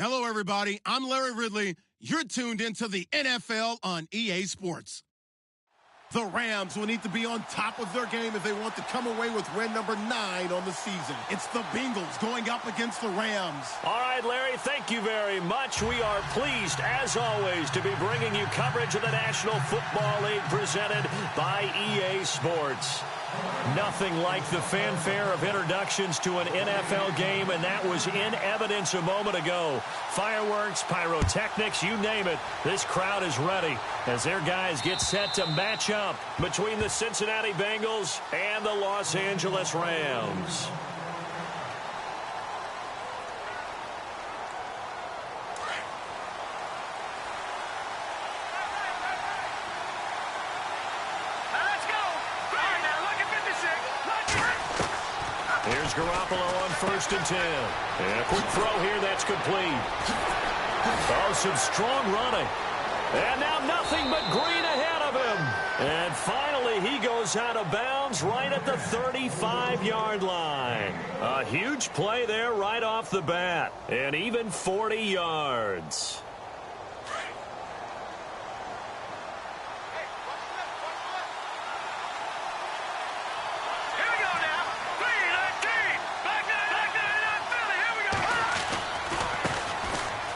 Hello, everybody. I'm Larry Ridley. You're tuned into the NFL on EA Sports. The Rams will need to be on top of their game if they want to come away with win number 9 on the season. It's the Bengals going up against the Rams. All right, Larry, thank you very much. We are pleased, as always, to be bringing you coverage of the National Football League presented by EA Sports. Nothing like the fanfare of introductions to an NFL game, and that was in evidence a moment ago. Fireworks, pyrotechnics, you name it. This crowd is ready as their guys get set to match up between the Cincinnati Bengals and the Los Angeles Rams. Here's Garoppolo on 1st and 10. And a quick throw here that's complete. Oh, some strong running. And now nothing but green ahead of him. And finally he goes out of bounds right at the 35-yard line. A huge play there right off the bat. And even 40 yards.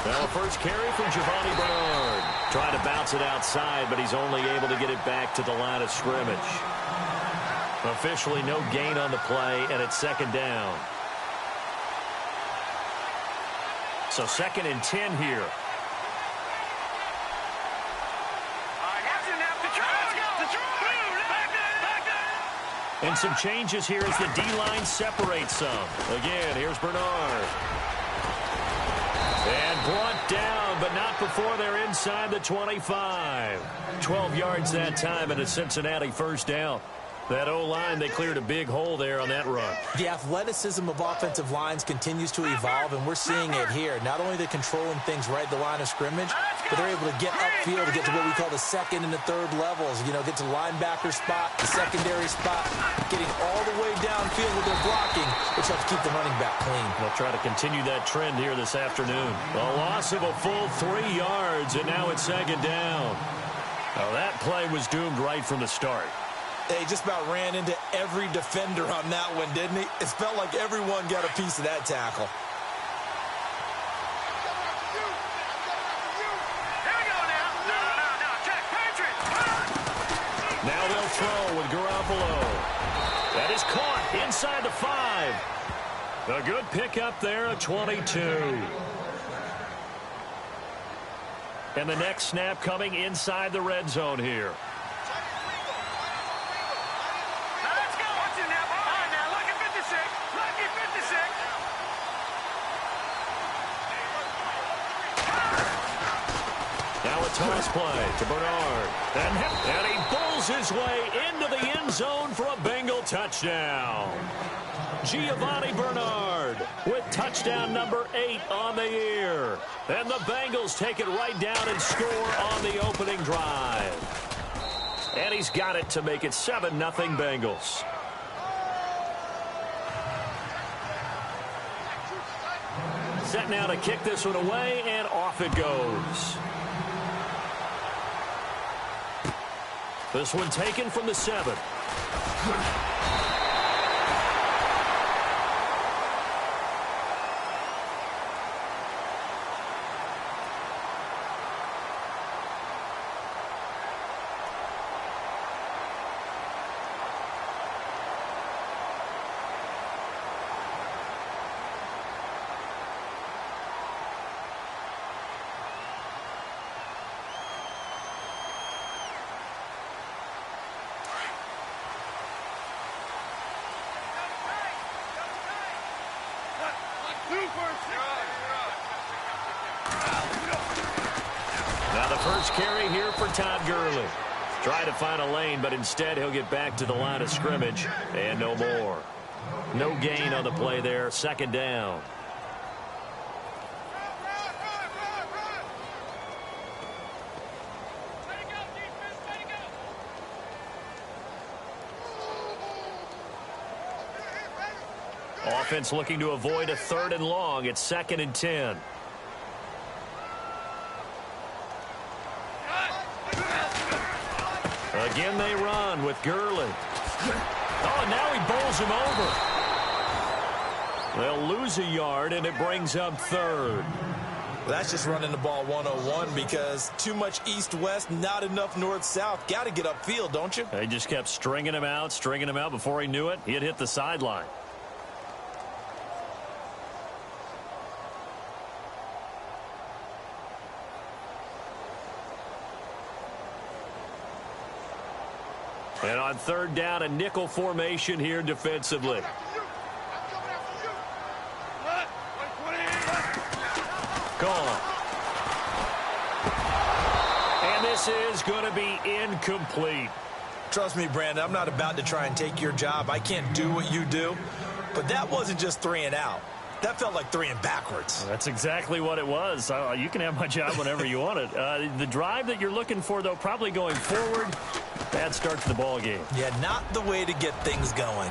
Well, first carry from Giovanni Bernard. Trying to bounce it outside, but he's only able to get it back to the line of scrimmage. Officially no gain on the play, and it's 2nd down. So 2nd and 10 here. And some changes here as the D-line separates some. Again, here's Bernard. And brought down, but not before they're inside the 25. 12 yards that time, and a Cincinnati 1st down. That O-line, they cleared a big hole there on that run. The athleticism of offensive lines continues to evolve, and we're seeing it here. Not only they're controlling things right at the line of scrimmage, but they're able to get upfield to get to what we call the 2nd and the 3rd levels. You know, get to the linebacker spot, the secondary spot, getting all the way downfield with their blocking, which helps keep the running back clean. They'll try to continue that trend here this afternoon. A loss of a full 3 yards, and now it's 2nd down. Now that play was doomed right from the start. He just about ran into every defender on that one, didn't he? It felt like everyone got a piece of that tackle. Now they'll throw with Garoppolo. That is caught inside the 5. A good pickup there, a 22. And the next snap coming inside the red zone here. Now a toss play to Bernard. And he pulls his way into the end zone for a Bengal touchdown. Giovanni Bernard with touchdown number 8 on the year. And the Bengals take it right down and score on the opening drive. And he's got it to make it 7-0 Bengals. Set now to kick this one away, and off it goes. This one taken from the 7. Now the first carry here for Todd Gurley. Try to find a lane, but instead he'll get back to the line of scrimmage, and no more. No gain on the play there, 2nd down. Offense looking to avoid a 3rd and long. It's 2nd and 10. Again they run with Gurley. Oh, and now he bowls him over. They'll lose a yard, and it brings up third. Well, that's just running the ball 101 because too much east-west, not enough north-south. Got to get upfield, don't you? They just kept stringing him out. Before he knew it, he had hit the sideline. And on third down, a nickel formation here defensively. Gone. And this is going to be incomplete. Trust me, Brandon, I'm not about to try and take your job. I can't do what you do. But that wasn't just 3 and out. That felt like 3 and backwards. That's exactly what it was. You can have my job whenever you want it. The drive that you're looking for, though, probably going forward. Bad start to the ball game. Yeah, not the way to get things going.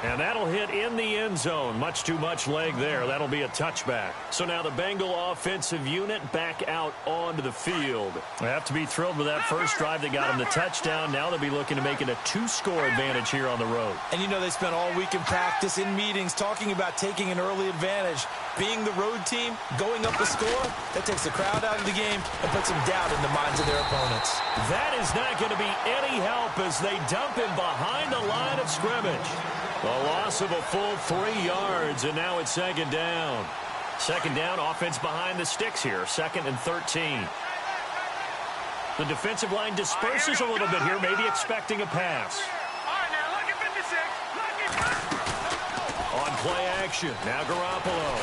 And that'll hit in the end zone. Much too much leg there. That'll be a touchback. So now the Bengal offensive unit back out onto the field. They have to be thrilled with that first drive that got them the touchdown. Now they'll be looking to make it a 2-score advantage here on the road. And you know they spent all week in practice, in meetings, talking about taking an early advantage. Being the road team, going up a score, that takes the crowd out of the game and puts some doubt in the minds of their opponents. That is not going to be any help as they dump him behind the line of scrimmage. The loss of a full 3 yards, and now it's second down. Second down, offense behind the sticks here. 2nd and 13. The defensive line disperses a little bit here, maybe expecting a pass. On play action, now Garoppolo.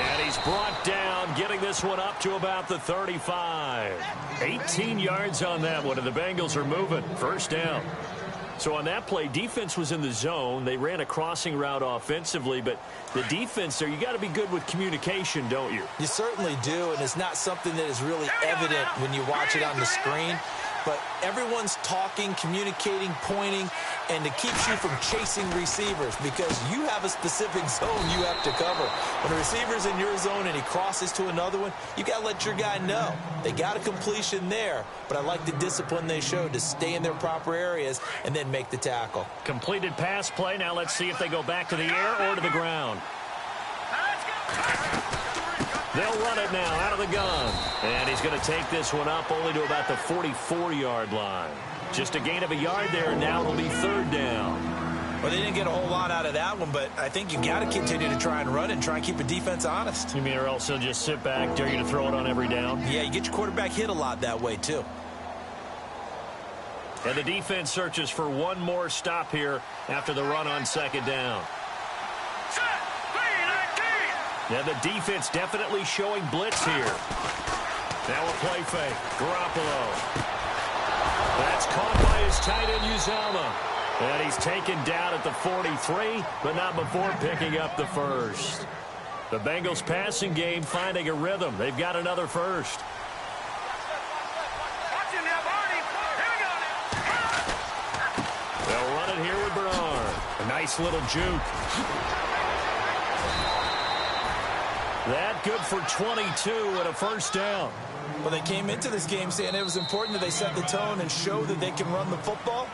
And he's brought down, getting this one up to about the 35. 18 yards on that one, and the Bengals are moving. First down. So on that play, defense was in the zone. They ran a crossing route offensively, but the defense there, you got to be good with communication, don't you? You certainly do, and it's not something that is really evident when you watch it on the screen. But everyone's talking, communicating, pointing, and it keeps you from chasing receivers because you have a specific zone you have to cover. When a receiver's in your zone and he crosses to another one, you got to let your guy know. They got a completion there, but I like the discipline they showed to stay in their proper areas and then make the tackle. Completed pass play. Now let's see if they go back to the air or to the ground. They'll run it now out of the gun. And he's going to take this one up only to about the 44-yard line. Just a gain of a yard there, and now it'll be third down. Well, they didn't get a whole lot out of that one, but I think you got to continue to try and run it and try and keep the defense honest. You mean or else he'll just sit back, dare you to throw it on every down? Yeah, you get your quarterback hit a lot that way, too. And the defense searches for one more stop here after the run on second down. Yeah, the defense definitely showing blitz here. Now a play fake. Garoppolo. That's caught by his tight end, Uzama. And he's taken down at the 43, but not before picking up the first. The Bengals passing game finding a rhythm. They've got another first. They'll run it here with Bernard. A nice little juke. That good for 22 and a first down. Well, they came into this game saying it was important that they set the tone and show that they can run the football.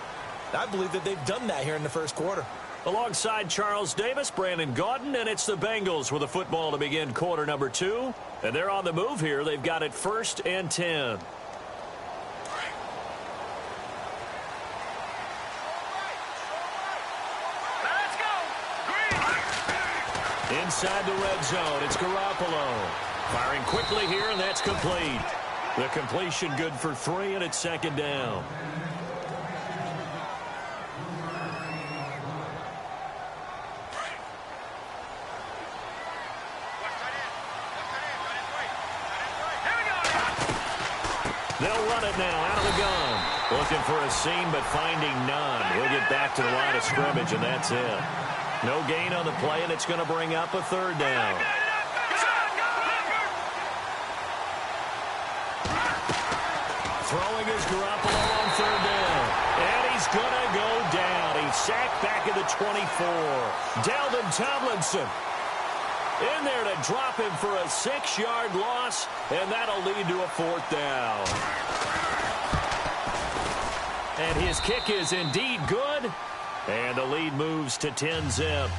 I believe that they've done that here in the first quarter. Alongside Charles Davis, Brandon Gaudin, and it's the Bengals with a football to begin quarter number 2. And they're on the move here. They've got it 1st and 10. Inside the red zone, it's Garoppolo. Firing quickly here, and that's complete. The completion good for 3, and it's second down. They'll run it now out of the gun. Looking for a seam, but finding none. He'll get back to the line of scrimmage, and that's it. No gain on the play, and it's going to bring up a third down. Throwing is Garoppolo on third down. And he's going to go down. He's sacked back at the 24. Dalvin Tomlinson. In there to drop him for a 6-yard loss, and that'll lead to a 4th down. And his kick is indeed good, and the lead moves to 10-zip.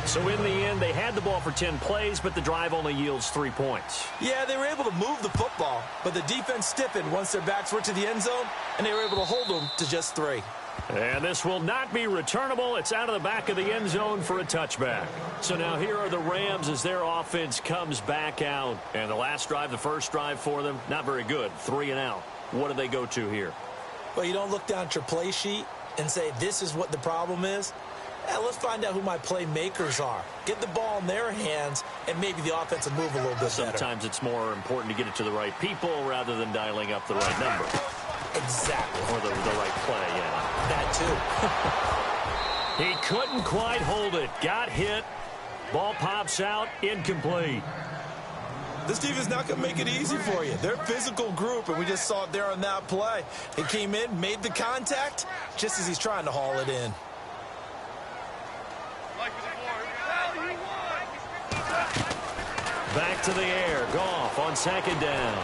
So in the end, they had the ball for 10 plays, but the drive only yields 3 points. Yeah, they were able to move the football, but the defense stiffened once their backs were to the end zone, and they were able to hold them to just 3. And this will not be returnable. It's out of the back of the end zone for a touchback. So now here are the Rams as their offense comes back out. And the last drive, the first drive for them, not very good. 3 and out. What do they go to here? Well, you don't look down at your play sheet and say, this is what the problem is. Let's find out who my playmakers are. Get the ball in their hands, and maybe the offense will move a little bit better. Sometimes it's more important to get it to the right people rather than dialing up the right number. Exactly. Or the right play, yeah. That too. He couldn't quite hold it. Got hit. Ball pops out. Incomplete. This team is not going to make it easy for you. They're a physical group, and we just saw it there on that play. He came in, made the contact, just as he's trying to haul it in. Back to the air. Goff on 2nd down.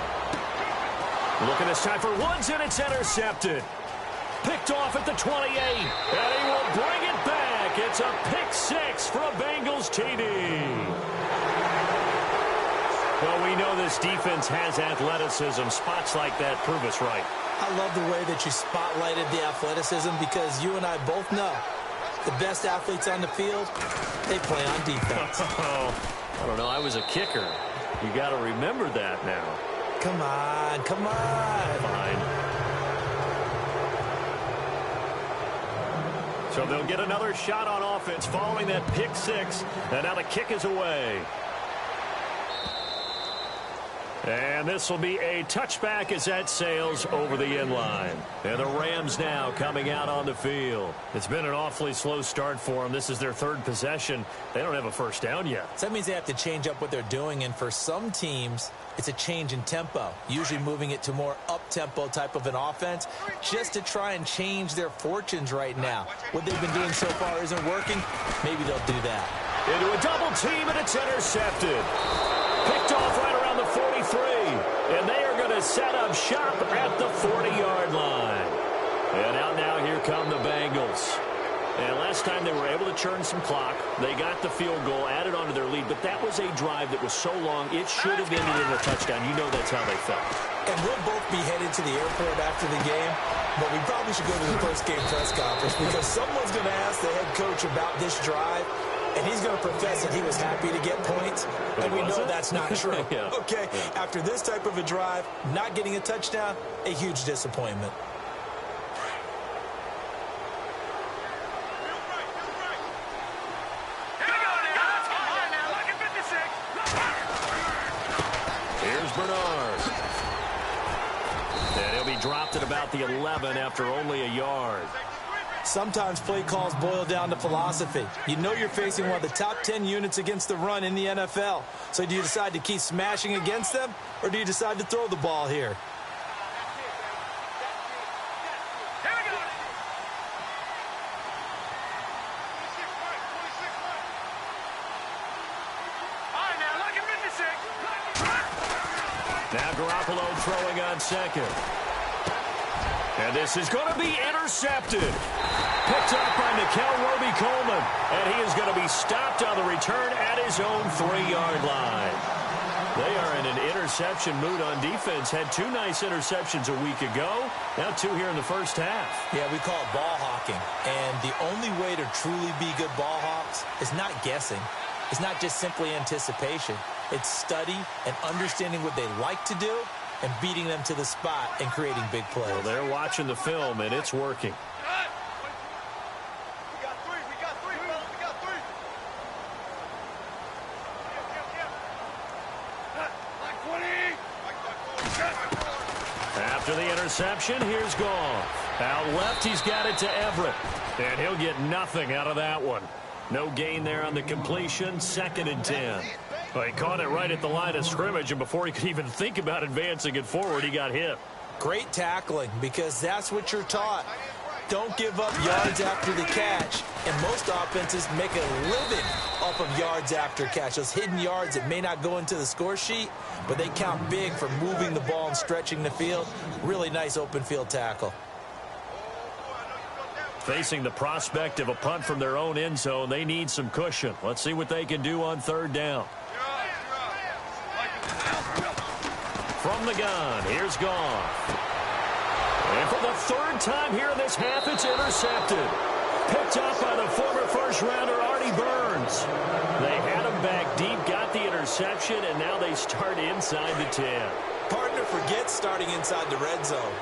Looking this time for Woods, and it's intercepted. Picked off at the 28, and he will bring it back. It's a pick 6 for a Bengals TD. Well, we know this defense has athleticism. Spots like that prove us right. I love the way that you spotlighted the athleticism because you and I both know the best athletes on the field, they play on defense. I don't know. I was a kicker. You got to remember that now. Come on, come on. Fine. So they'll get another shot on offense following that pick 6, and now the kick is away. And this will be a touchback as that sails over the end line. And the Rams now coming out on the field. It's been an awfully slow start for them. This is their 3rd possession. They don't have a first down yet. So that means they have to change up what they're doing. And for some teams, it's a change in tempo, usually moving it to more up-tempo type of an offense just to try and change their fortunes right now. What they've been doing so far isn't working. Maybe they'll do that. Into a double team, and it's intercepted. Picked off right around the 43, and they are going to set up shop at the 40-yard line. And out now, here come the Bengals. And last time they were able to churn some clock. They got the field goal, added onto their lead, but that was a drive that was so long, it should have ended in a touchdown. You know that's how they felt. And we'll both be headed to the airport after the game, but we probably should go to the post-game press conference because someone's going to ask the head coach about this drive, and he's going to profess that he was happy to get points, and we know that's not true. Yeah. Okay, after this type of a drive, not getting a touchdown, a huge disappointment. Here's Bernard. And he'll be dropped at about the 11 after only a yard. Sometimes play calls boil down to philosophy. You know you're facing one of the top 10 units against the run in the NFL. So do you decide to keep smashing against them, or do you decide to throw the ball here? Now Garoppolo throwing on 2nd. And this is going to be intercepted. Picked up by Nikel Roby-Coleman. And he is going to be stopped on the return at his own 3-yard line. They are in an interception mood on defense. Had 2 nice interceptions a week ago. Now 2 here in the first half. Yeah, we call it ball hawking. And the only way to truly be good ball hawks is not guessing. It's not just simply anticipation. It's study and understanding what they like to do and beating them to the spot and creating big plays. Well, they're watching the film, and it's working. After the interception, here's Goff. Out left, he's got it to Everett. And he'll get nothing out of that one. No gain there on the completion. 2nd and 10. Well, he caught it right at the line of scrimmage, and before he could even think about advancing it forward, he got hit. Great tackling, because that's what you're taught. Don't give up yards after the catch. And most offenses make a living up of yards after catch. Those hidden yards that may not go into the score sheet, but they count big for moving the ball and stretching the field. Really nice open field tackle. Facing the prospect of a punt from their own end zone, they need some cushion. Let's see what they can do on third down. From the gun, here's Goff. And for the third time here in this half, it's intercepted. Picked up by the former first-rounder, Artie Burns. They had him back deep, got the interception, and now they start inside the 10. Partner forgets starting inside the red zone.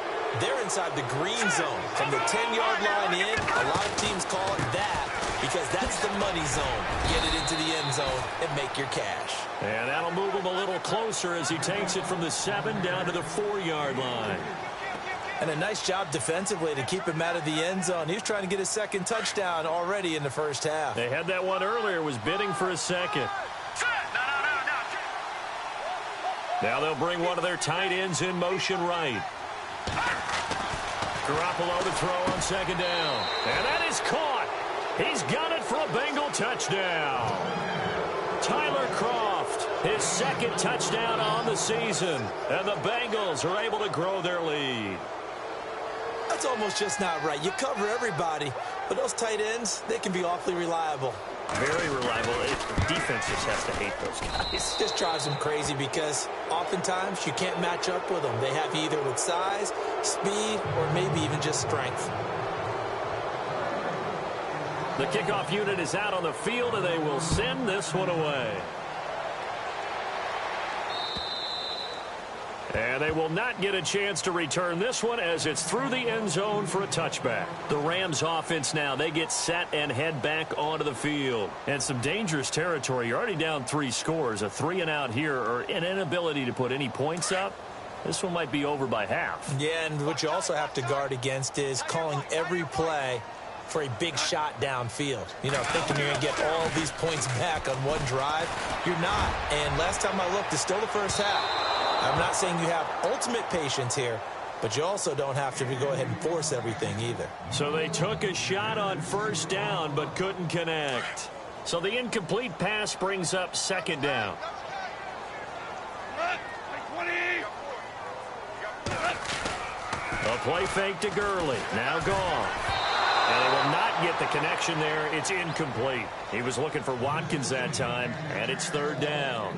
They're inside the green zone. From the 10-yard line in, a lot of teams call it that because that's the money zone. Get it into the end zone and make your cash. And that'll move him a little closer as he takes it from the 7 down to the 4-yard line. And a nice job defensively to keep him out of the end zone. He was trying to get his second touchdown already in the first half. They had that one earlier, was bidding for a second. Now they'll bring one of their tight ends in motion right. Garoppolo to throw on second down. And that is caught. He's got it for a Bengal touchdown. Tyler Kroft, his second touchdown on the season. And the Bengals are able to grow their lead. That's almost just not right. You cover everybody, but those tight ends, they can be awfully reliable. Very reliable. Defense just has to hate those guys. Just drives them crazy because oftentimes you can't match up with them. They have you either with size, speed, or maybe even just strength. The kickoff unit is out on the field, and they will send this one away. And they will not get a chance to return this one as it's through the end zone for a touchback. The Rams offense now, they get set and head back onto the field. And some dangerous territory. You're already down 3 scores. A 3-and-out here or an inability to put any points up. This one might be over by half. Yeah, and what you also have to guard against is calling every play for a big shot downfield. You know, thinking you're going to get all these points back on one drive. You're not. And last time I looked, it's still the first half. I'm not saying you have ultimate patience here, but you also don't have to go ahead and force everything either. So they took a shot on first down but couldn't connect. So the incomplete pass brings up second down. A play fake to Gurley. Now gone. And they will not get the connection there. It's incomplete. He was looking for Watkins that time, and it's third down.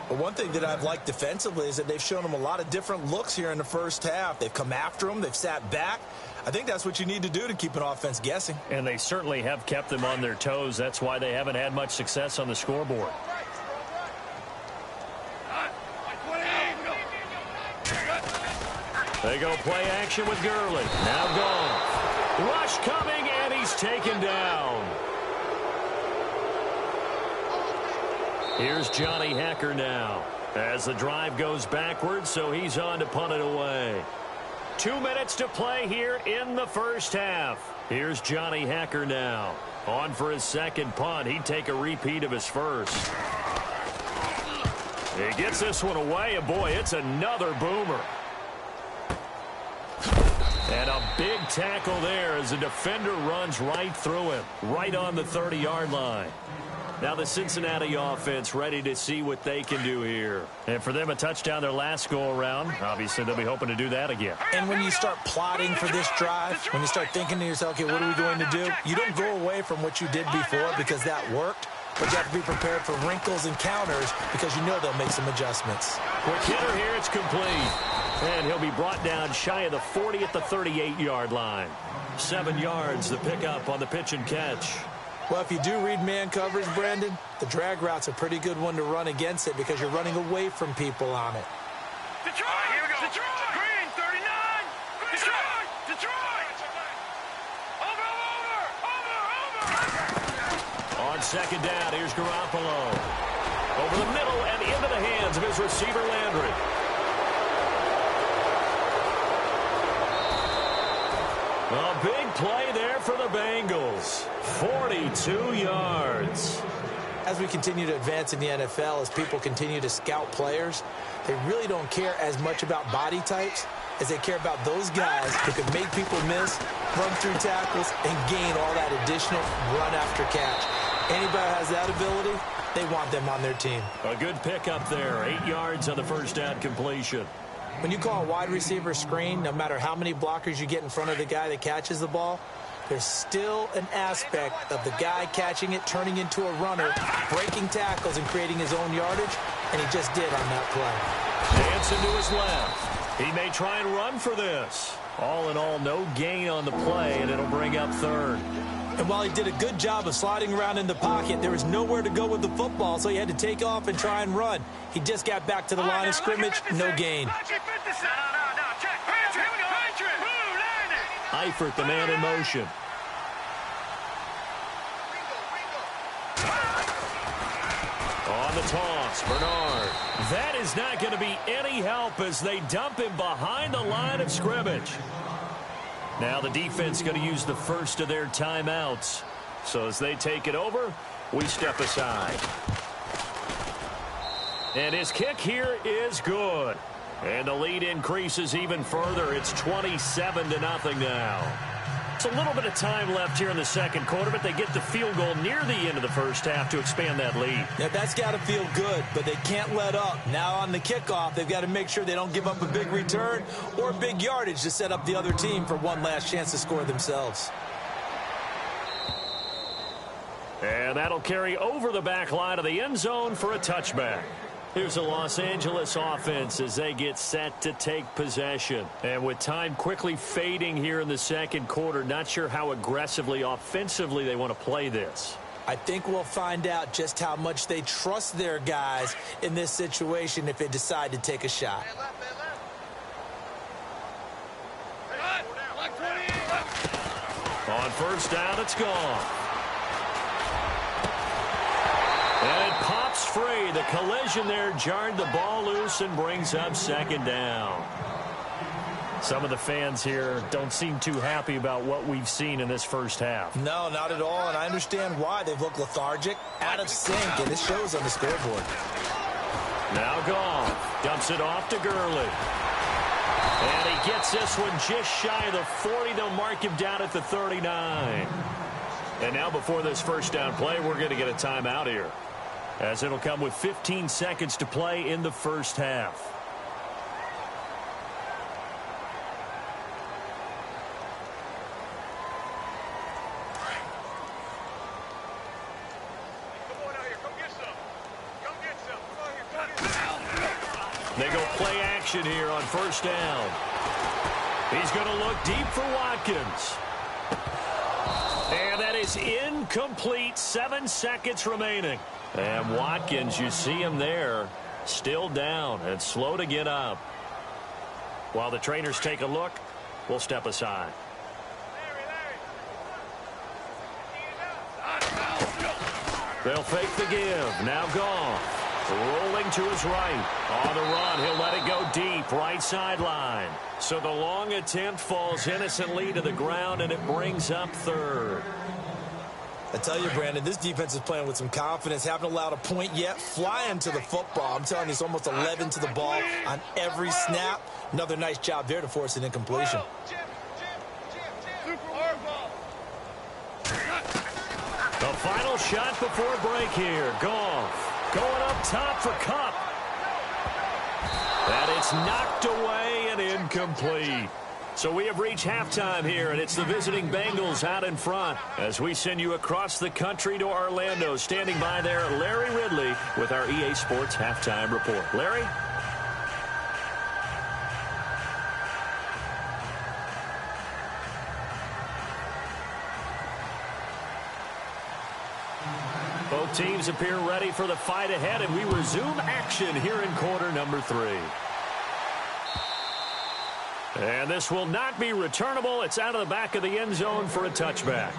But one thing that I've liked defensively is that they've shown him a lot of different looks here in the first half. They've come after him. They've sat back. I think that's what you need to do to keep an offense guessing. And they certainly have kept them on their toes. That's why they haven't had much success on the scoreboard. They go play action with Gurley. Now gone. Rush coming, and he's taken down. Here's Johnny Hacker now as the drive goes backwards, so he's on to punt it away. 2 minutes to play here in the first half. Here's Johnny Hacker now. On for his second punt. He'd take a repeat of his first. He gets this one away, and boy, it's another boomer. And a big tackle there as the defender runs right through him, right on the 30-yard line. Now the Cincinnati offense ready to see what they can do here. And for them, a touchdown their last go-around. Obviously, they'll be hoping to do that again. And when you start plotting for this drive, when you start thinking to yourself, okay, what are we going to do? You don't go away from what you did before because that worked. But you have to be prepared for wrinkles and counters because you know they'll make some adjustments. Quick hitter here, it's complete. And he'll be brought down shy of the 40 at the 38-yard line. 7 yards, the pickup on the pitch and catch. Well, if you do read man coverage, Brandon, the drag route's a pretty good one to run against it because you're running away from people on it. Detroit! Here we go. Detroit! Green, 39! Detroit! Detroit! Over! On second down, here's Garoppolo. Over the middle and into the hands of his receiver, Landry. A big play there for the Bengals. 42 yards. As we continue to advance in the NFL, as people continue to scout players, they really don't care as much about body types as they care about those guys who can make people miss, run through tackles, and gain all that additional run after catch. Anybody has that ability, they want them on their team. A good pickup there. 8 yards on the first down completion. When you call a wide receiver screen, no matter how many blockers you get in front of the guy that catches the ball, there's still an aspect of the guy catching it, turning into a runner, breaking tackles and creating his own yardage, and he just did on that play. Dancing to his left. He may try and run for this. All in all, no gain on the play, and it'll bring up third. And while he did a good job of sliding around in the pocket, there was nowhere to go with the football, so he had to take off and try and run. He just got back to the line of scrimmage, no gain. Eifert, the man in motion. On the toss, Bernard. That is not going to be any help as they dump him behind the line of scrimmage. Now the defense going to use the first of their timeouts. So as they take it over, we step aside. And his kick here is good. And the lead increases even further. It's 27-0 now. It's a little bit of time left here in the second quarter, but they get the field goal near the end of the first half to expand that lead. Yeah, that's got to feel good, but they can't let up. Now on the kickoff, they've got to make sure they don't give up a big return or big yardage to set up the other team for one last chance to score themselves. And that'll carry over the back line of the end zone for a touchback. Here's the Los Angeles offense as they get set to take possession. And with time quickly fading here in the second quarter, not sure how aggressively, offensively they want to play this. I think we'll find out just how much they trust their guys in this situation if they decide to take a shot. On first down, it's gone. And it pops free. The collision there jarred the ball loose and brings up second down. Some of the fans here don't seem too happy about what we've seen in this first half. No, not at all, and I understand why. They've looked lethargic, out of sync, and it shows on the scoreboard. Now Goff dumps it off to Gurley. And he gets this one just shy of the 40. They'll mark him down at the 39. And now before this first down play, we're going to get a timeout here, as it'll come with 15 seconds to play in the first half. They go play action here on first down. He's going to look deep for Watkins. And that is incomplete. 7 seconds remaining. And Watkins, you see him there, still down and slow to get up. While the trainers take a look, we'll step aside. They'll fake the give. Now Goff. Rolling to his right. On the run, he'll let it go deep. Right sideline. So the long attempt falls innocently to the ground, and it brings up third. I tell you, Brandon, this defense is playing with some confidence. Haven't allowed a point yet. Flying to the football. I'm telling you, it's almost 11 to the ball on every snap. Another nice job there to force an incompletion. The final shot before break here. Goff going up top for Kupp. And it's knocked away and incomplete. So we have reached halftime here, and it's the visiting Bengals out in front as we send you across the country to Orlando. Standing by there, Larry Ridley with our EA Sports Halftime Report. Larry? Both teams appear ready for the fight ahead, and we resume action here in quarter number 3. And this will not be returnable. It's out of the back of the end zone for a touchback.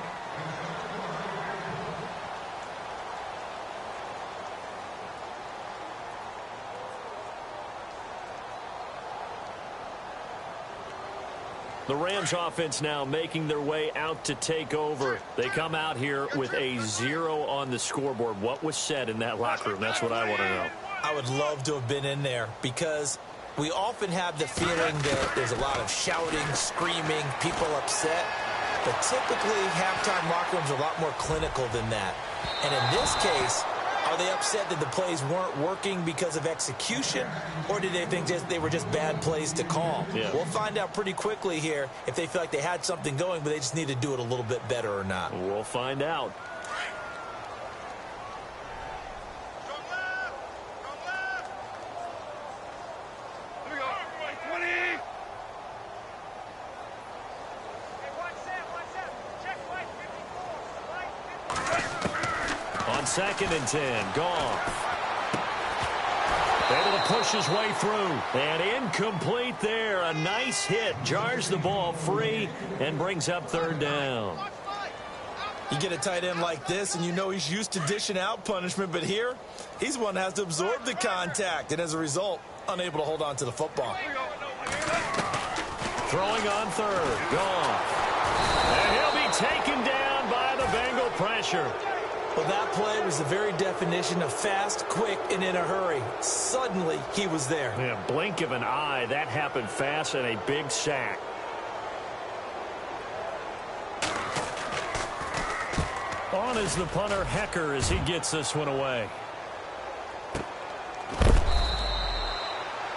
The Rams offense now making their way out to take over. They come out here with a 0 on the scoreboard. What was said in that locker room? That's what I want to know. I would love to have been in there because we often have the feeling that there's a lot of shouting, screaming, people upset. But typically, halftime locker rooms are a lot more clinical than that. And in this case, are they upset that the plays weren't working because of execution, or did they think they were just bad plays to call? Yeah. We'll find out pretty quickly here if they feel like they had something going, but they just need to do it a little bit better or not. We'll find out. On 2nd and 10, Goff. Able to push his way through. And incomplete there. A nice hit. Jars the ball free and brings up 3rd down. You get a tight end like this, and you know he's used to dishing out punishment, but here, he's one that has to absorb the contact, and as a result, unable to hold on to the football. Throwing on 3rd, Goff. And he'll be taken down by the Bengal pressure. Well, that play was the very definition of fast, quick, and in a hurry. Suddenly, he was there. Yeah, blink of an eye. That happened fast and a big sack. On is the punter, Hecker, as he gets this one away.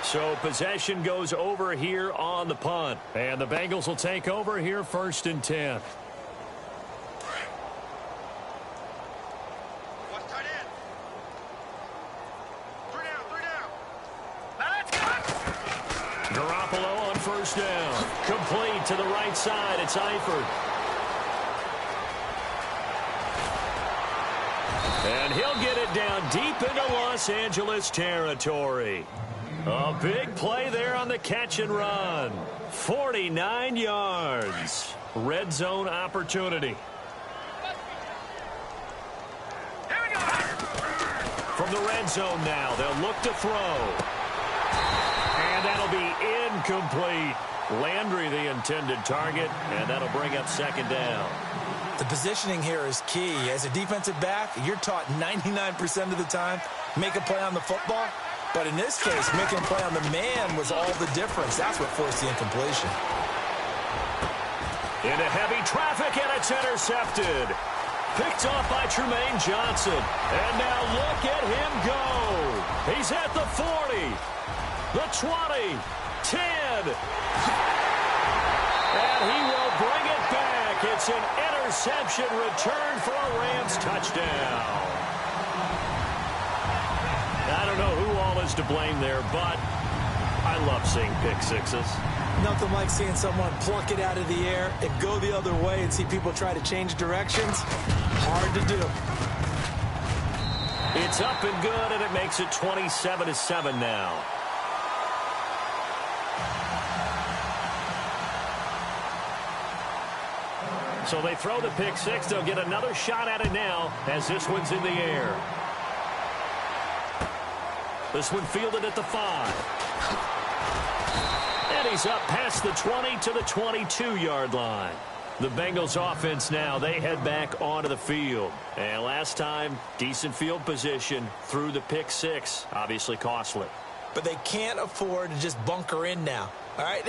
So possession goes over here on the punt. And the Bengals will take over here 1st and 10. Garoppolo on 1st down. Complete to the right side. It's Eifert. And he'll get it down deep into Los Angeles territory. A big play there on the catch and run. 49 yards. Red zone opportunity. From the red zone now, they'll look to throw. And that'll be incomplete. Landry the intended target, and that'll bring up 2nd down. The positioning here is key. As a defensive back, you're taught 99% of the time, make a play on the football. But in this case, making a play on the man was all the difference. That's what forced the incompletion. Into heavy traffic, and it's intercepted. Picked off by Tremaine Johnson. And now look at him go. He's at the 40, the 20, 10. And he will bring it back. It's an interception return for a Rams touchdown. I don't know who all is to blame there, but I love seeing pick sixes. Nothing like seeing someone pluck it out of the air and go the other way and see people try to change directions. Hard to do. It's up and good, and it makes it 27-7 now. So they throw the pick six. They'll get another shot at it now as this one's in the air. This one fielded at the 5. And he's up past the 20 to the 22-yard line. The Bengals offense now, they head back onto the field. And last time, decent field position through the pick six. Obviously costly. But they can't afford to just bunker in now. All right,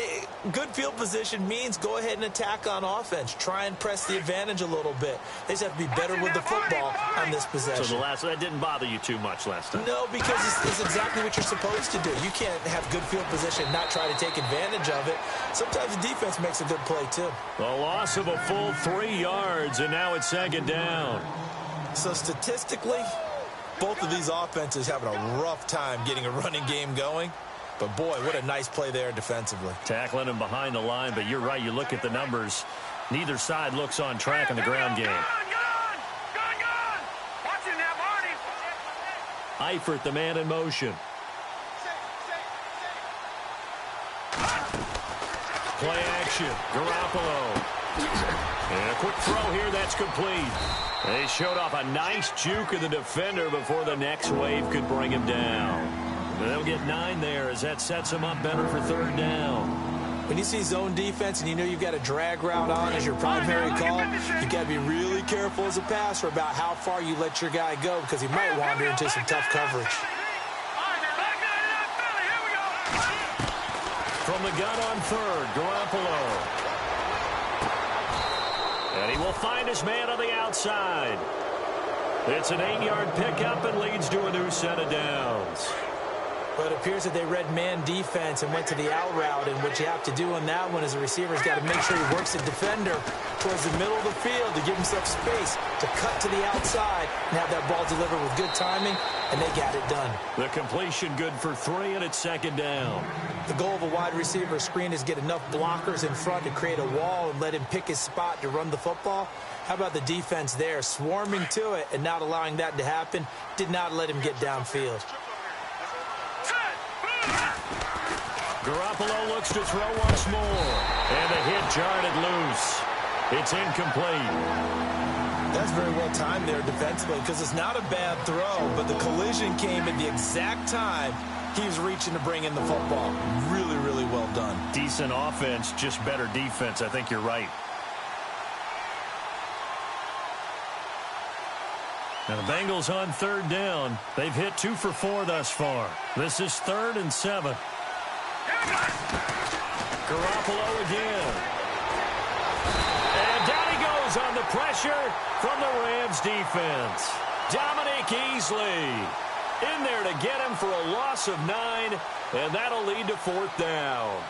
good field position means go ahead and attack on offense. Try and press the advantage a little bit. They just have to be better with the football on this possession. So that didn't bother you too much last time? No, because it's exactly what you're supposed to do. You can't have good field position and not try to take advantage of it. Sometimes the defense makes a good play, too. A loss of a full 3 yards, and now it's 2nd down. So statistically, both of these offenses having a rough time getting a running game going. But, boy, what a nice play there defensively. Tackling him behind the line, but you're right. You look at the numbers. Neither side looks on track in the ground game. Eifert, the man in motion. Play action. Garoppolo. And a quick throw here. That's complete. They showed off a nice juke of the defender before the next wave could bring him down. They'll get 9 there as that sets them up better for 3rd down. When you see zone defense and you know you've got a drag route on as your primary call, you've got to be really careful as a passer about how far you let your guy go because he might wander into some tough coverage. From the gun on 3rd, Garoppolo. And he will find his man on the outside. It's an 8-yard pickup and leads to a new set of downs. But it appears that they read man defense and went to the out route, and what you have to do on that one is the receiver's got to make sure he works the defender towards the middle of the field to give himself space to cut to the outside and have that ball delivered with good timing, and they got it done. The completion good for 3, and it's second down. The goal of a wide receiver screen is get enough blockers in front to create a wall and let him pick his spot to run the football. How about the defense there, swarming to it and not allowing that to happen? Did not let him get downfield. Garoppolo looks to throw once more. And the hit jarred it loose. It's incomplete. That's very well timed there defensively because it's not a bad throw, but the collision came at the exact time he was reaching to bring in the football. Really, really well done. Decent offense, just better defense. I think you're right. Now the Bengals on third down. They've hit 2 for 4 thus far. This is 3rd and 7. Garoppolo again. And down he goes on the pressure from the Rams defense. Dominique Easley in there to get him for a loss of 9, and that'll lead to 4th down.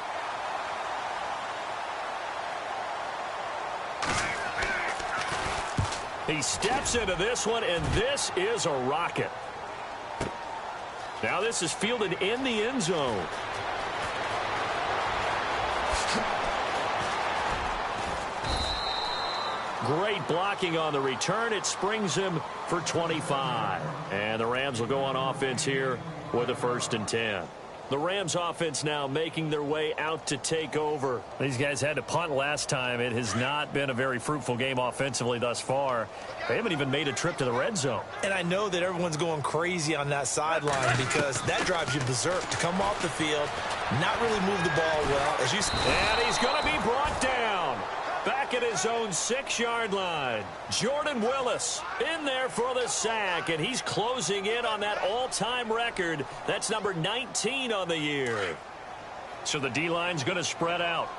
He steps into this one, and this is a rocket. Now this is fielded in the end zone. Great blocking on the return. It springs him for 25. And the Rams will go on offense here with a 1st and 10. The Rams offense now making their way out to take over. These guys had to punt last time. It has not been a very fruitful game offensively thus far. They haven't even made a trip to the red zone. And I know that everyone's going crazy on that sideline because that drives you berserk to come off the field, not really move the ball well. And he's going to be brought down. Back at his own 6-yard line. Jordan Willis in there for the sack, and he's closing in on that all-time record. That's number 19 on the year. So the D-line's going to spread out.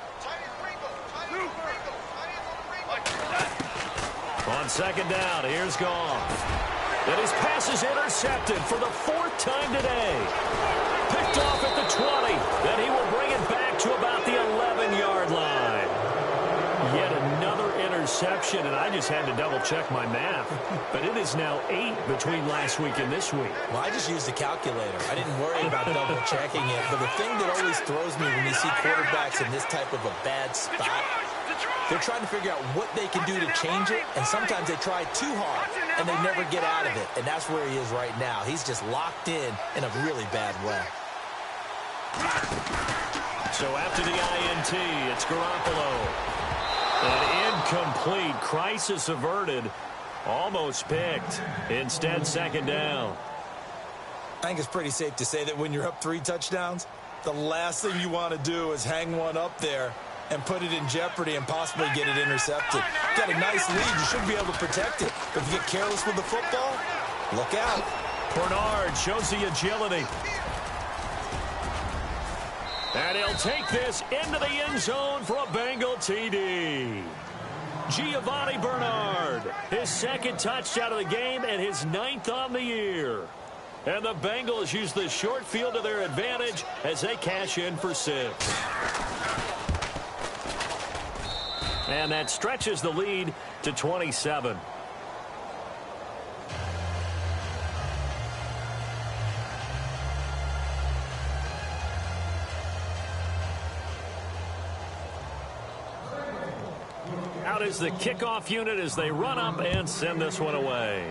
On second down, here's Goff. And his pass is intercepted for the 4th time today. Picked off at the 20, and he will bring it back to about the 11-yard line. Yet another interception, and I just had to double-check my math. But it is now 8 between last week and this week. Well, I just used a calculator. I didn't worry about double-checking it. But the thing that always throws me when you see quarterbacks in this type of a bad spot, they're trying to figure out what they can do to change it, and sometimes they try too hard, and they never get out of it. And that's where he is right now. He's just locked in a really bad way. So after the INT, it's Garoppolo. An incomplete. Crisis averted. Almost picked. Instead, second down. I think it's pretty safe to say that when you're up 3 touchdowns, the last thing you want to do is hang one up there and put it in jeopardy and possibly get it intercepted. Got a nice lead. You should be able to protect it. But if you get careless with the football, look out. Bernard shows the agility. And he'll take this into the end zone for a Bengal TD. Giovanni Bernard, his 2nd touchdown of the game and his 9th on the year. And the Bengals use the short field to their advantage as they cash in for 6. And that stretches the lead to 27. Out is the kickoff unit as they run up and send this one away.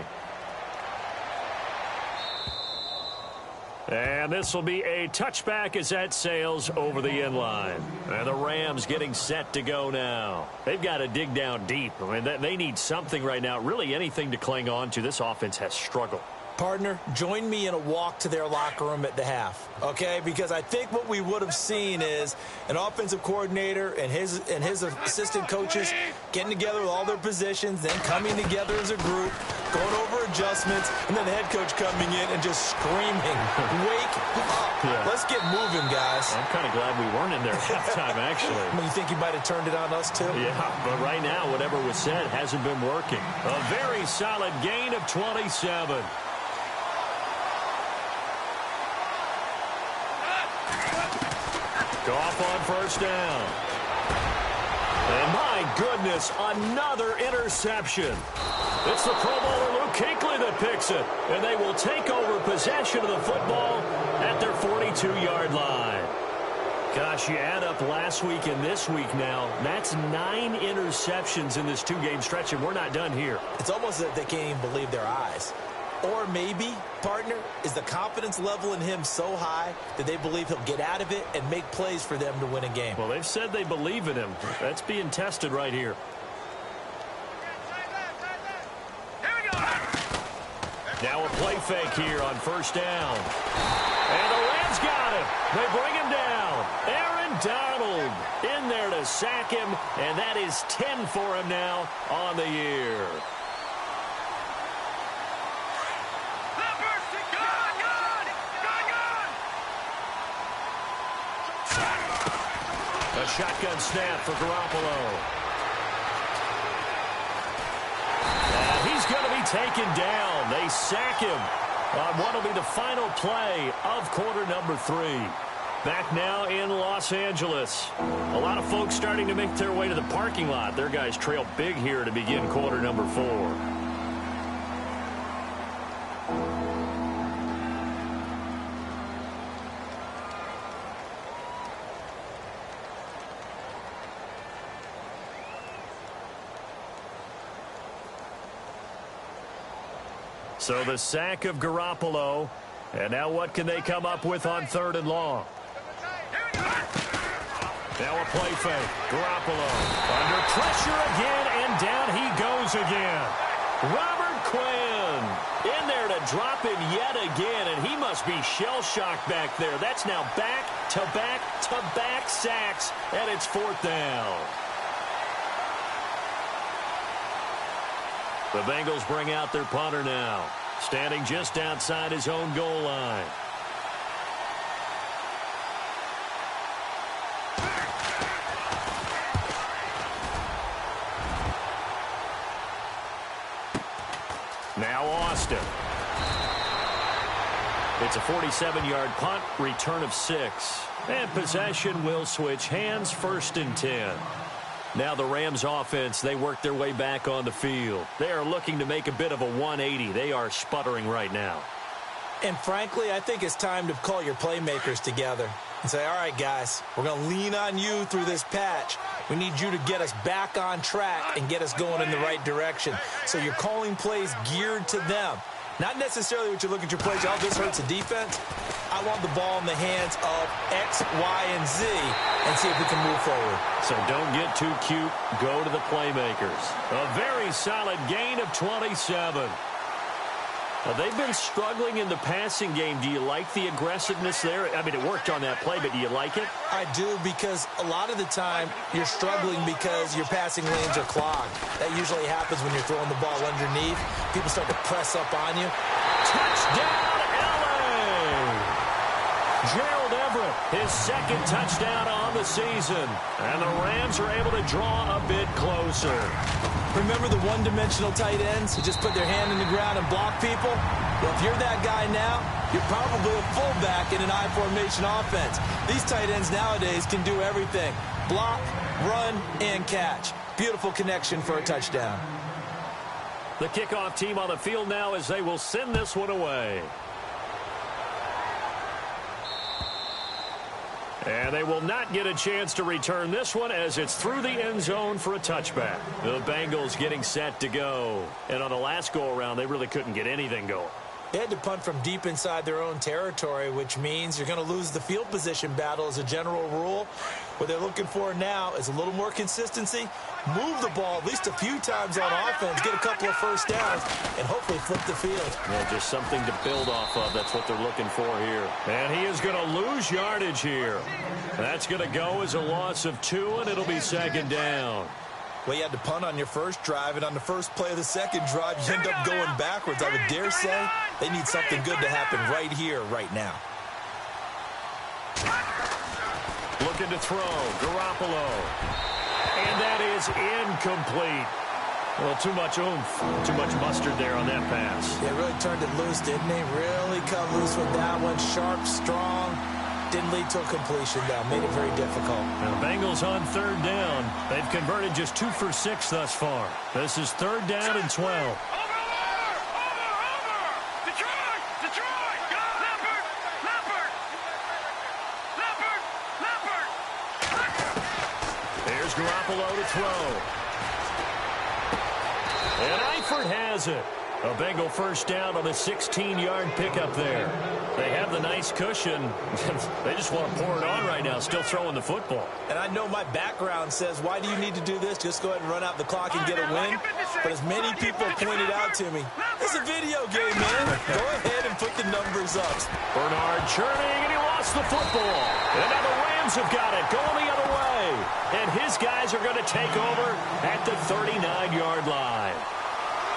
And this will be a touchback as that sails over the end line. And the Rams getting set to go now. They've got to dig down deep. I mean, they need something right now, really anything to cling on to. This offense has struggled. Partner, join me in a walk to their locker room at the half, okay? Because I think what we would have seen is an offensive coordinator and his assistant coaches getting together with all their positions, then coming together as a group, going over adjustments, and then the head coach coming in and just screaming, wake up. Yeah. Let's get moving, guys. I'm kind of glad we weren't in there at halftime, actually. I mean, you think he might have turned it on us, too? Yeah, but right now, whatever was said hasn't been working. A very solid gain of 27. Goff on first down. And my goodness, another interception. It's the Pro Bowler Luke Kuechly that picks it. And they will take over possession of the football at their 42-yard line. Gosh, you add up last week and this week now. That's 9 interceptions in this 2-game stretch, and we're not done here. It's almost as if they can't even believe their eyes. Or maybe, partner, is the confidence level in him so high that they believe he'll get out of it and make plays for them to win a game. Well, they've said they believe in him. That's being tested right here. Now a play fake here on first down. And the Rams got him. They bring him down. Aaron Donald in there to sack him, and that is 10 for him now on the year. A shotgun snap for Garoppolo. And he's going to be taken down. They sack him on what will be the final play of quarter number 3. Back now in Los Angeles. A lot of folks starting to make their way to the parking lot. Their guys trail big here to begin quarter number 4. So the sack of Garoppolo. And now what can they come up with on 3rd and long? Now a play fake. Garoppolo under pressure again, and down he goes again. Robert Quinn in there to drop him yet again, and he must be shell-shocked back there. That's now back-to-back-to-back sacks, and it's 4th down. The Bengals bring out their punter now, standing just outside his own goal line. Now Austin. It's a 47-yard punt, return of 6. And possession will switch hands, 1st and 10. Now the Rams offense, they work their way back on the field. They are looking to make a bit of a 180. They are sputtering right now. And frankly, I think it's time to call your playmakers together and say, all right, guys, we're going to lean on you through this patch. We need you to get us back on track and get us going in the right direction. So you're calling plays geared to them. Not necessarily what you look at your plays, oh, this hurts the defense. I want the ball in the hands of X, Y, and Z and see if we can move forward. So don't get too cute. Go to the playmakers. A very solid gain of 27. Now, they've been struggling in the passing game. Do you like the aggressiveness there? I mean, it worked on that play, but do you like it? I do, because a lot of the time you're struggling because your passing lanes are clogged. That usually happens when you're throwing the ball underneath. People start to press up on you. Touchdown, L.A. Gerald Everett, his 2nd touchdown on the season. And the Rams are able to draw a bit closer. Remember the one-dimensional tight ends who just put their hand in the ground and block people? Well, if you're that guy now, you're probably a fullback in an I-formation offense. These tight ends nowadays can do everything. Block, run, and catch. Beautiful connection for a touchdown. The kickoff team on the field now as they will send this one away. And they will not get a chance to return this one as it's through the end zone for a touchback. The Bengals getting set to go. And on the last go-around, they really couldn't get anything going. They had to punt from deep inside their own territory, which means you're going to lose the field position battle as a general rule. What they're looking for now is a little more consistency, move the ball at least a few times on offense, get a couple of first downs, and hopefully flip the field. Well, just something to build off of. That's what they're looking for here. And he is going to lose yardage here. That's going to go as a loss of 2, and it'll be second down. Well, you had to punt on your first drive, and on the first play of the second drive, you end up going backwards. I would dare say they need something good to happen right here, right now. Looking to throw, Garoppolo. And that is incomplete. Well, too much oomph, too much mustard there on that pass. They really turned it loose, didn't they? Really cut loose with that one. Sharp, strong. Didn't lead to a completion, though. Made it very difficult. Now, Bengals on third down. They've converted just 2 for 6 thus far. This is third down and 12. There's Garoppolo to throw. And Eifert has it. A Bengal first down on a 16-yard pickup there. They have the nice cushion. They just want to pour it on right now, still throwing the football. And I know my background says, why do you need to do this? Just go ahead and run out the clock and get a win. But as many people pointed out to me, it's a video game, man. Go ahead and put the numbers up. Bernard churning, and he lost the football. And now the Rams have got it, going the other way. And his guys are going to take over at the 39-yard line.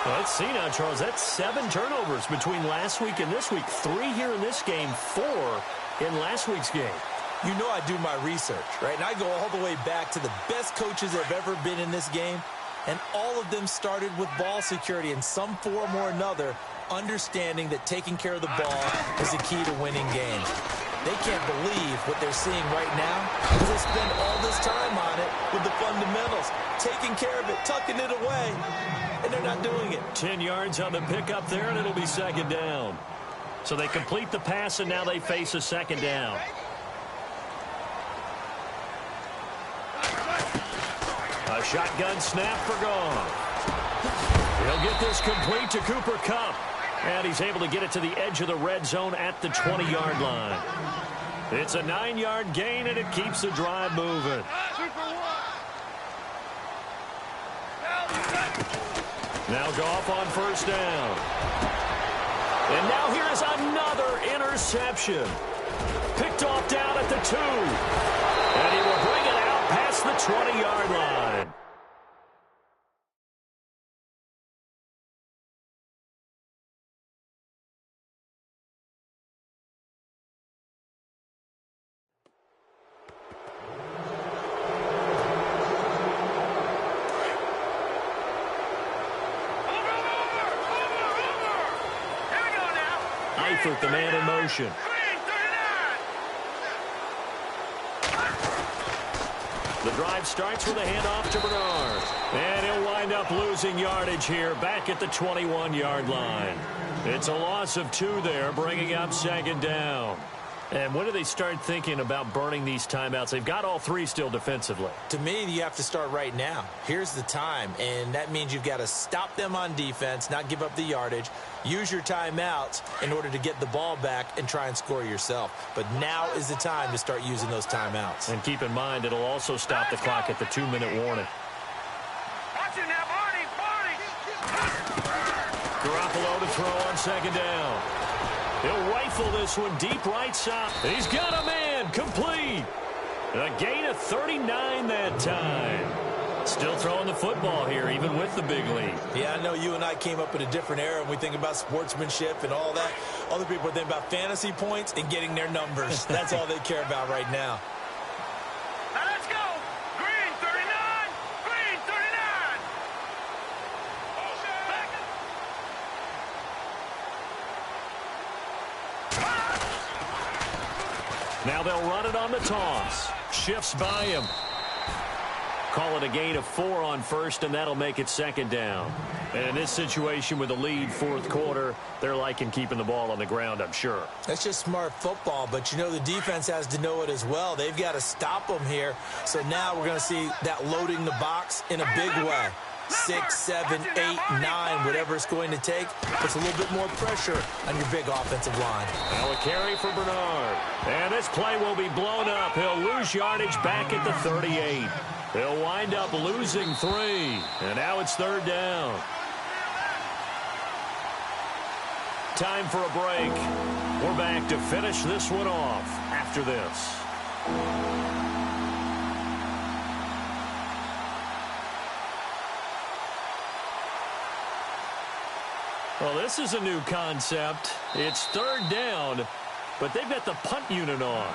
Well, let's see now, Charles. That's 7 turnovers between last week and this week. 3 here in this game, 4 in last week's game. You know I do my research, right? And I go all the way back to the best coaches that have ever been in this game. And all of them started with ball security in some form or another, understanding that taking care of the ball is the key to winning games. They can't believe what they're seeing right now because they spend all this time on it with the fundamentals, taking care of it, tucking it away, and they're not doing it. 10 yards on the pickup there, and it'll be second down. So they complete the pass, and now they face a second down. A shotgun snap for Goff. He'll get this complete to Cooper Kupp. And he's able to get it to the edge of the red zone at the 20-yard line. It's a 9-yard gain, and it keeps the drive moving. Now Goff on first down. And now here's another interception. Picked off down at the 2. And he will bring it out past the 20-yard line. Eifert, the man in motion. The drive starts with a handoff to Bernard. And he'll wind up losing yardage here back at the 21-yard line. It's a loss of 2 there, bringing up second down. And when do they start thinking about burning these timeouts? They've got all 3 still defensively. To me, you have to start right now. Here's the time, and that means you've got to stop them on defense, not give up the yardage, use your timeouts in order to get the ball back and try and score yourself. But now is the time to start using those timeouts. And keep in mind, it'll also stop the clock at the 2-minute warning. Watch it now, Barney! Garoppolo to throw on second down. He'll rifle this one deep right side. He's got a man, complete. A gain of 39 that time. Still throwing the football here, even with the big lead. Yeah, I know you and I came up in a different era, and we think about sportsmanship and all that. Other people think about fantasy points and getting their numbers. That's all they care about right now. Now let's go! Green 39! Green 39! Now they'll run it on the toss. Shifts by him. Call it a gain of 4 on first, and that'll make it second down. And in this situation with a lead fourth quarter, they're liking keeping the ball on the ground, I'm sure. That's just smart football, but you know the defense has to know it as well. They've got to stop them here. So now we're going to see that loading the box in a big way. 6, 7, 8, 9, whatever it's going to take, puts a little bit more pressure on your big offensive line. Now a carry for Bernard. And this play will be blown up. He'll lose yardage back at the 38. They'll wind up losing 3. And now it's 3rd down. Time for a break. We're back to finish this one off after this. Well, this is a new concept. It's 3rd down, but they've got the punt unit on.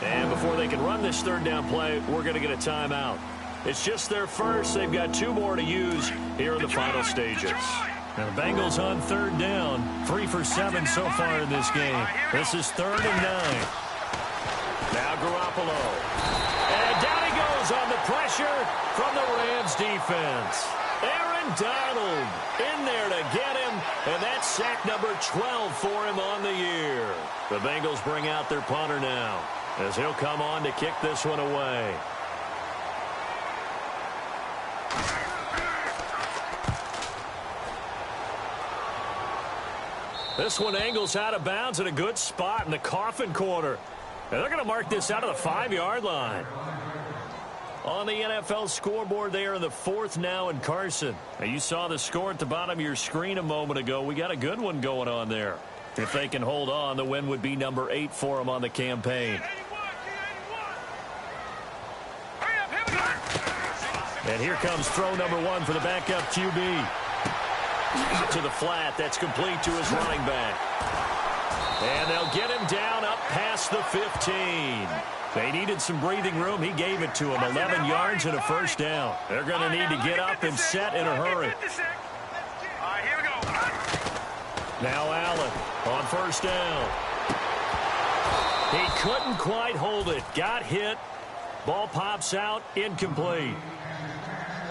And before they can run this 3rd down play, we're going to get a timeout. It's just their first. They've got 2 more to use here in the final stages. Now the Bengals on 3rd down. 3 for 7 so far in this game. This is 3rd and 9. Now Garoppolo. And down he goes on the pressure from the Rams defense. Aaron Donald in there to get him, and that's sack number 12 for him on the year. The Bengals bring out their punter now, as he'll come on to kick this one away. This one angles out of bounds at a good spot in the coffin corner. And they're going to mark this out of the 5-yard line. On the NFL scoreboard there in the 4th now in Carson. Now you saw the score at the bottom of your screen a moment ago. We got a good one going on there. If they can hold on, the win would be number 8 for them on the campaign. And here comes throw number 1 for the backup QB. To the flat, that's complete to his running back. And they'll get him down up past the 15. They needed some breathing room. He gave it to him. 11 yards and a 1st down. They're going to need to get up and set in a hurry. Now Allen on 1st down. He couldn't quite hold it. Got hit. Ball pops out. Incomplete.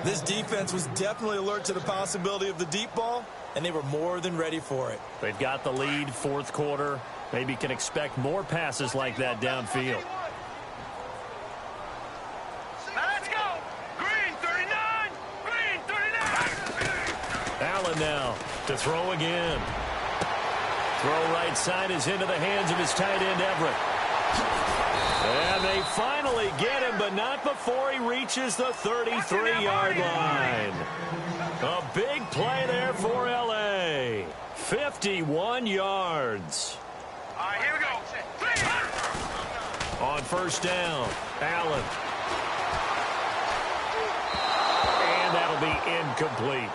This defense was definitely alert to the possibility of the deep ball, and they were more than ready for it. They've got the lead, 4th quarter. Maybe can expect more passes like that downfield. Let's go. Green 39. Green 39. Allen now to throw again. Throw right side is into the hands of his tight end, Everett. And they finally get him, but not before he reaches the 33-yard line. A big play there for L.A. 51 yards. All right, here we go. On 1st down, Allen. And that'll be incomplete.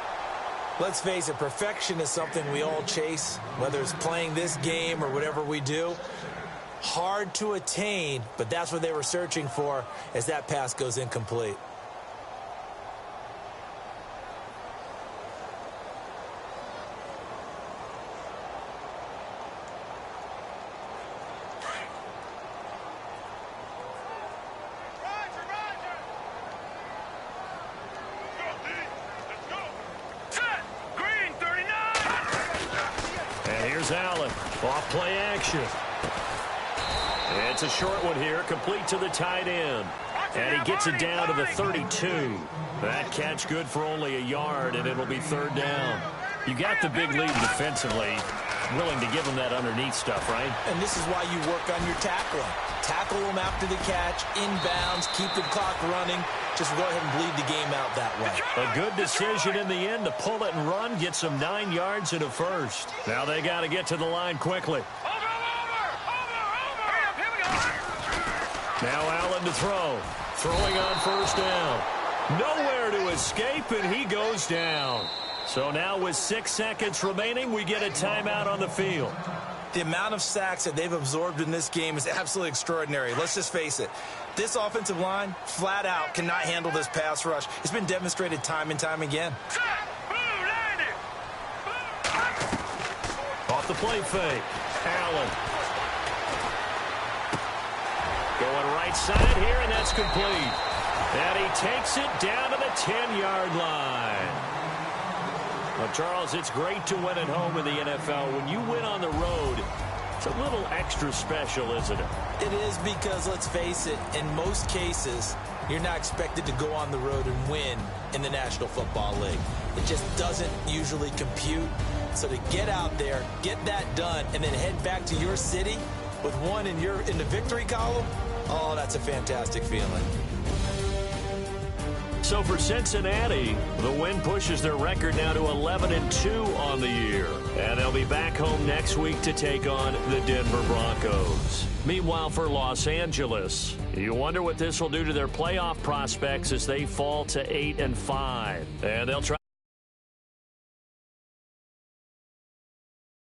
Let's face it, perfection is something we all chase, whether it's playing this game or whatever we do. Hard to attain, but that's what they were searching for as that pass goes incomplete. And here's Allen. Off play action. It's a short one here, complete to the tight end. And he gets it down to the 32. That catch good for only a yard, and it'll be 3rd down. You got the big lead defensively. Willing to give them that underneath stuff, right? And this is why you work on your tackling. Tackle them after the catch, inbounds, keep the clock running. Just go ahead and bleed the game out that way. A good decision in the end to pull it and run, get some 9 yards and a 1st. Now they got to get to the line quickly. Now Allen to throw. Throwing on 1st down. Nowhere to escape, and he goes down. So now with 6 seconds remaining, we get a timeout on the field. The amount of sacks that they've absorbed in this game is absolutely extraordinary. Let's just face it. This offensive line, flat out, cannot handle this pass rush. It's been demonstrated time and time again. Off the play fake. Allen. Going right side here, and that's complete. And he takes it down to the 10-yard line. Well, Charles, it's great to win at home in the NFL. When you win on the road, it's a little extra special, isn't it? It is, because, let's face it, in most cases, you're not expected to go on the road and win in the National Football League. It just doesn't usually compute. So to get out there, get that done, and then head back to your city with one in the victory column, Oh, that's a fantastic feeling. So for Cincinnati, the win pushes their record now to 11-2 on the year. And they'll be back home next week to take on the Denver Broncos. Meanwhile, for Los Angeles, you wonder what this will do to their playoff prospects as they fall to 8-5. And they'll try